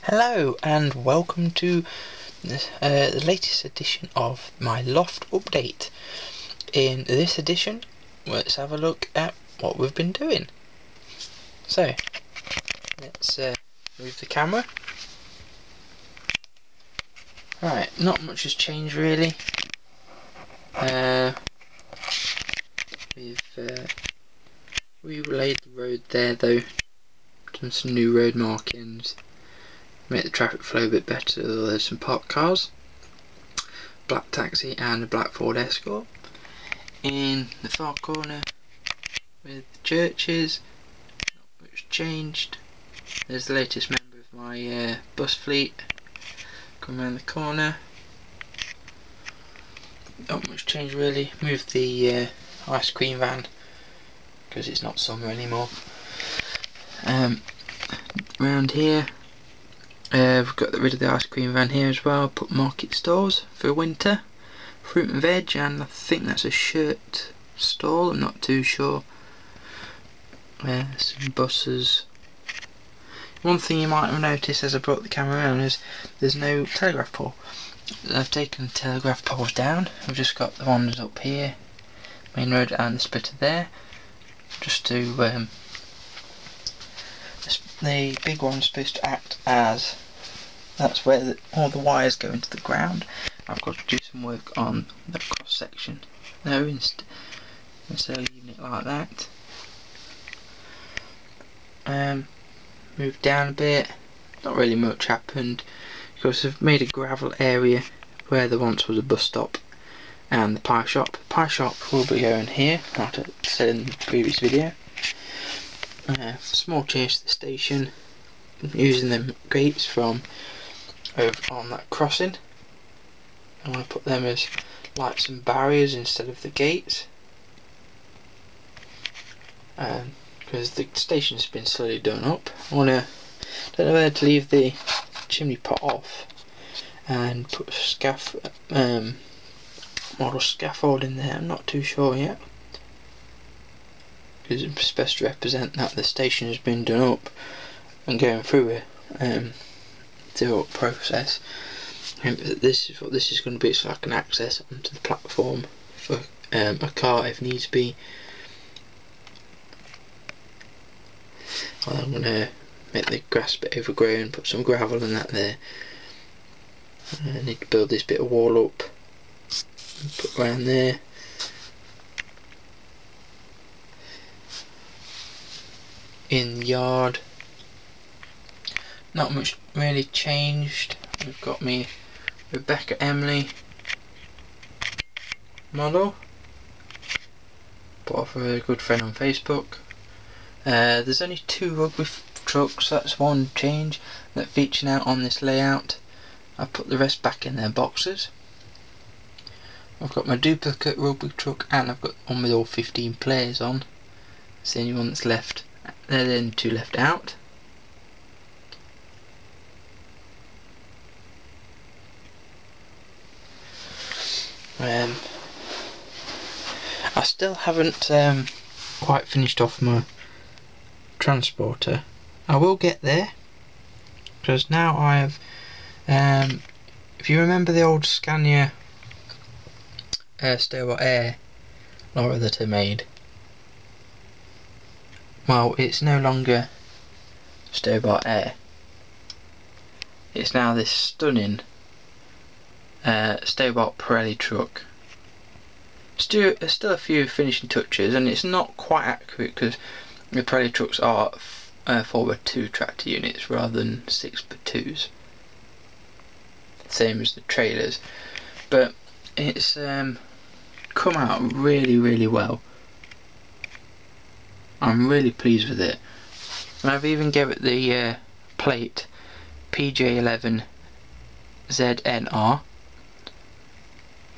Hello and welcome to the latest edition of my Loft update. In this edition, let's have a look at what we've been doing. So, let's move the camera. Right, not much has changed really. We've relaid the road there though, done some new road markings. Make the traffic flow a bit better. There's some parked cars, black taxi and a black Ford Escort. In the far corner with the churches, not much changed. There's the latest member of my bus fleet. Come around the corner. Not much change really. Moved the ice cream van because it's not summer anymore. Around here. We've got rid of the ice cream van here as well, put market stores for winter, fruit and veg, and I think that's a shirt stall, I'm not too sure. Some buses. One thing you might have noticed as I brought the camera around is there's no telegraph pole. I've taken the telegraph poles down, I've just got the ones up here, main road and the splitter there, just to the big one's supposed to act as, that's where all the wires go into the ground. I've got to do some work on the cross section there instead of leaving it like that. Moved down a bit, not really much happened because I've made a gravel area where there once was a bus stop and the pie shop. The pie shop will be going here, like I said in the previous video. Small change to the station, using them gates from over on that crossing. I want to put them as lights and barriers instead of the gates, because the station's been slowly done up. Don't know whether to leave the chimney pot off and put model scaffold in there. I'm not too sure yet, because it's best to represent that the station has been done up and going through a do-up process. This is what this is going to be, so I can access onto the platform for a car if needs be. I'm going to make the grass a bit overgrown, put some gravel and that there. I need to build this bit of wall up and put around there. In the yard, not much really changed. We've got me Rebecca Emily model, bought off a good friend on Facebook. There's only 2 rugby trucks, that's one change that featuring out on this layout. I put the rest back in their boxes. I've got my duplicate rugby truck and I've got one with all 15 players on. It's the only one that's left. They're the only 2 left out. I still haven't quite finished off my transporter. I will get there, because now I have, if you remember the old Scania Stobart Air lorry that I made, well, it's no longer Stobart Air. It's now this stunning Stobart Pirelli truck. Still a few finishing touches, and it's not quite accurate because the Pirelli trucks are 4x2 tractor units rather than 6x2s. Same as the trailers, but it's come out really well. I'm really pleased with it, and I've even given it the plate PJ11ZNR,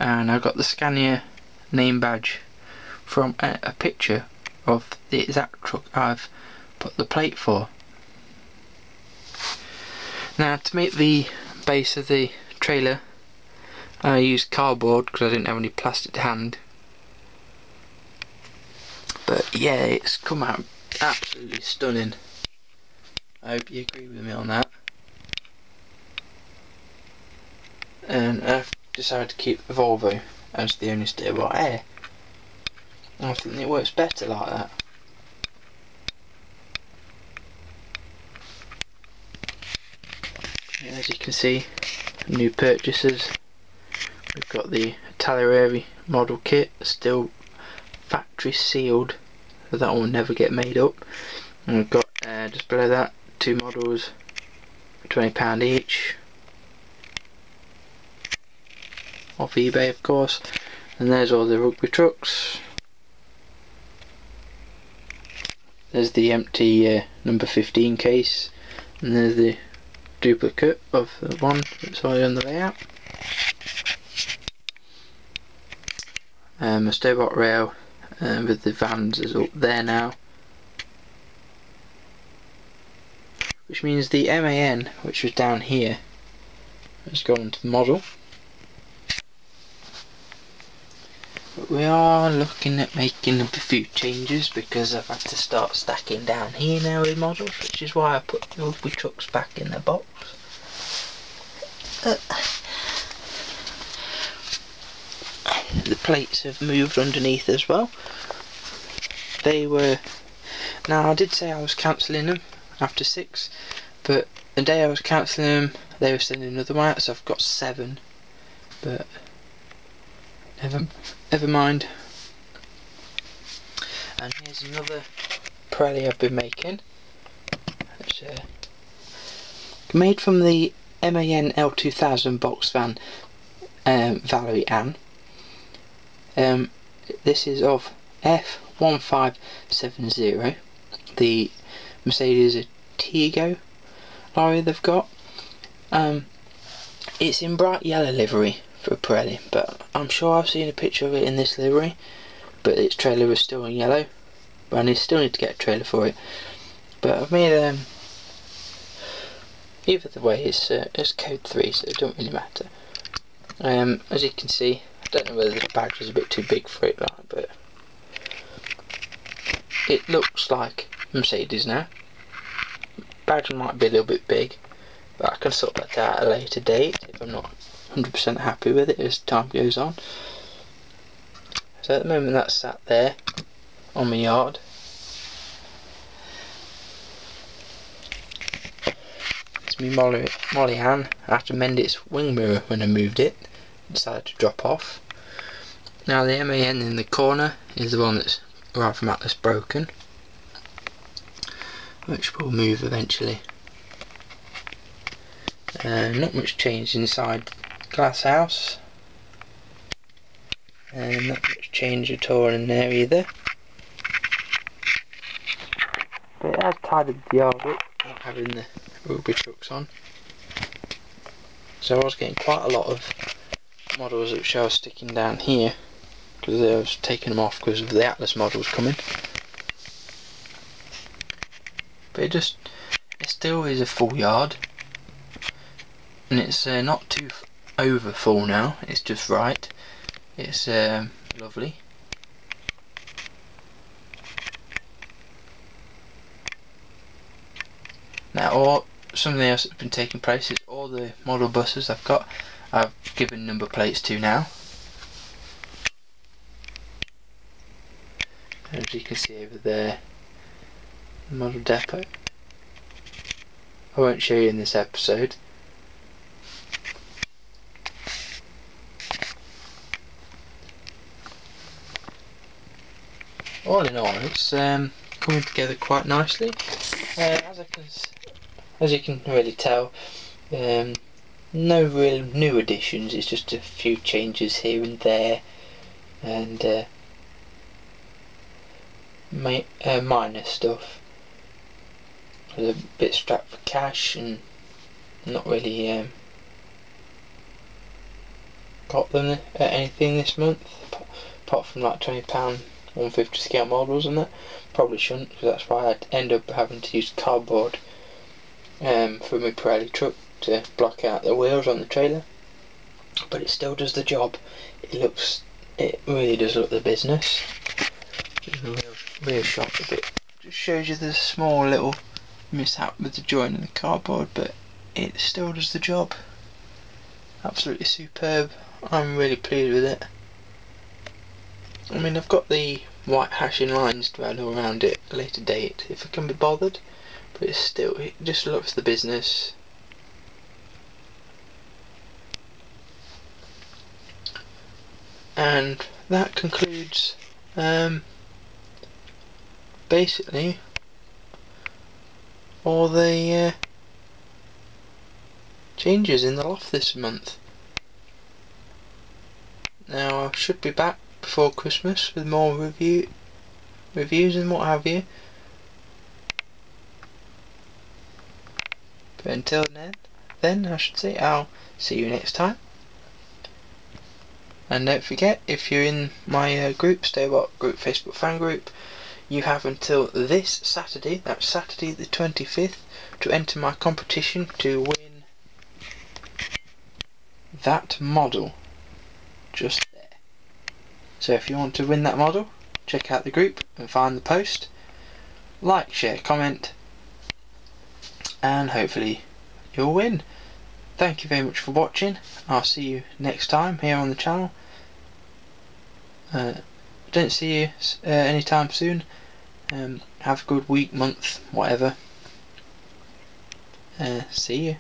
and I've got the Scania name badge from a picture of the exact truck I've put the plate for. Now, to make the base of the trailer, I used cardboard because I didn't have any plastic to hand. But yeah, it's come out absolutely stunning. I hope you agree with me on that. and I've decided to keep the Volvo as the only Stobart Air. I think it works better like that. As you can see, new purchases. We've got the Talarieri model kit, still factory sealed, so that will never get made up. And we've got just below that 2 models for £20 each, off eBay of course. And there's all the rugby trucks. There's the empty number 15 case, and there's the duplicate of the one that's already on the layout. A Stobart rail with the vans is up there now, which means the MAN, which was down here, has gone into the model. But we are looking at making a few changes because I've had to start stacking down here now with models, which is why I put the rugby trucks back in the box. The plates have moved underneath as well. They were... Now I did say I was cancelling them after 6, but the day I was cancelling them they were sending another one out, so I've got 7. But never mind. And here's another Pirelli I've been making. It's made from the MAN L2000 box van Valerie Ann. This is of F1570, the Mercedes Tiggo lorry they've got. It's in bright yellow livery for Pirelli, but I'm sure I've seen a picture of it in this livery, but its trailer was still in yellow, but I still need to get a trailer for it. But I've made either the way it's code 3, so it don't really matter. As you can see, I don't know whether this badge is a bit too big for it, but it looks like Mercedes now. Badge might be a little bit big, but I can sort that out at a later date if I'm not 100% happy with it as time goes on. So at the moment that's sat there on my yard. It's me Molly Ann. I had to mend its wing mirror when I moved it. It decided to drop off. Now the MAN in the corner is the one that's arrived from Atlas broken, which will move eventually. Not much change inside glass house, and not much change at all in there either. But it has tidied the yard up, not having the rugby trucks on. So I was getting quite a lot of models which I was sticking down here because I was taking them off because of the Atlas models coming. But it still is a full yard, and it's not too over full now, it's just right. It's lovely. Now something else that's been taking place is all the model buses I've given number plates to now. As you can see over there, the model depot. I won't show you in this episode. All in all, it's coming together quite nicely. As you can really tell, no real new additions, it's just a few changes here and there, and minor stuff. There's a bit strapped for cash, and not really got them anything this month, apart from like £20 150 scale models and that. Probably shouldn't, because that's why I'd end up having to use cardboard for my Pirelli truck to block out the wheels on the trailer, but it still does the job. It really does look the business. Just a real shot of it. Just shows you the small little mishap with the joint and the cardboard, but it still does the job. absolutely superb. I'm really pleased with it. I mean, I've got the white hashing lines to add all around it at a later date if I can be bothered, but it's still, it just looks the business. And that concludes basically all the changes in the loft this month. Now I should be back before Christmas with more reviews and what have you. But until then I should say I'll see you next time. And don't forget, if you're in my group, Stobart group Facebook fan group, you have until this Saturday, that's Saturday the 25th, to enter my competition to win that model just there. So if you want to win that model, check out the group and find the post, like, share, comment, and hopefully you'll win. Thank you very much for watching. I'll see you next time here on the channel. Don't see you anytime soon. Have a good week, month, whatever. See you.